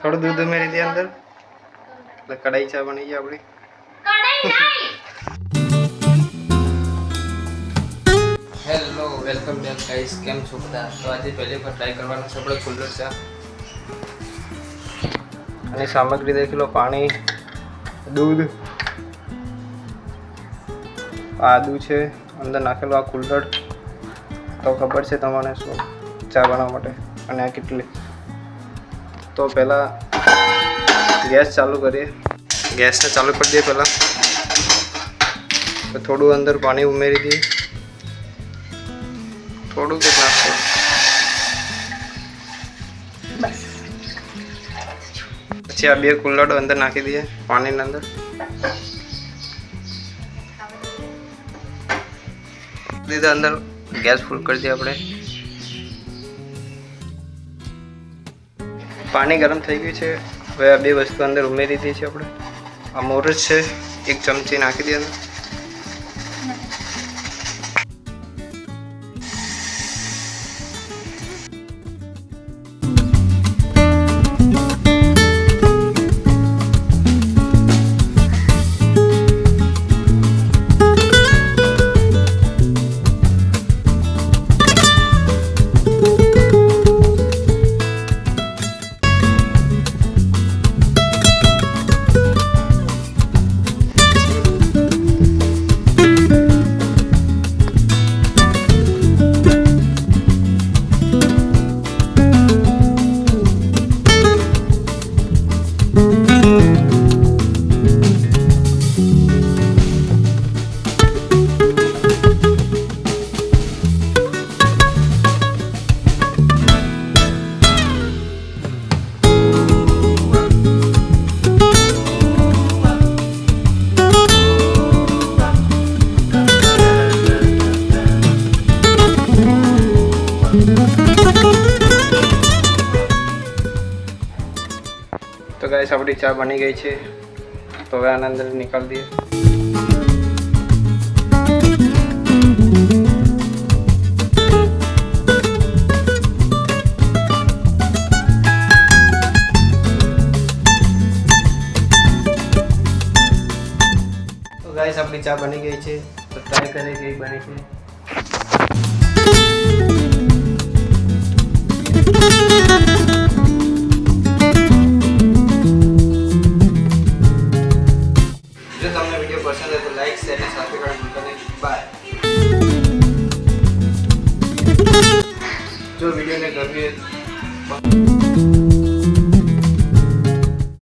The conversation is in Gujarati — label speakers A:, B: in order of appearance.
A: थोड़ा दूध उमेरी दिया अंदर એટલે કઢાઈ ચા બની ગઈ આપણી હેલો વેલકમ બેક ગાઈસ કેમ છો બધા તો આજે પહેલી વખત ટ્રાય કરવાનું છે આપણે કુલ્લર ચા અને સામગ્રી દેખી લો પાણી દૂધ આદુ છે અંદર નાખેલો આ કુલ્લર તો ખબર છે તમને શું ચા બનાવવા માટે અને આ કેટલી તો પહેલાં ગેસ ચાલુ કરીએ ગેસને ચાલુ કરી દઈએ પહેલાં તો થોડું અંદર પાણી ઉમેરી દઈએ થોડું કે નાખો પછી આ બે કુલ્લડો અંદર નાખી દઈએ પાણીની અંદર દીધા અંદર ગેસ ફૂલ કરી દઈએ આપણે પાણી ગરમ થઈ ગયું છે હવે આ બે વસ્તુ અંદર ઉમેરી દઈએ છીએ આપણે આ મોરસ છે એક ચમચી નાખી દઈએ અંદર तो गाइस अपनी चा बनी गई है तो હવે આના અંદર निकाल दिए तो गाइस अपनी चा बनी गई है तो ट्राई करें कई बनी है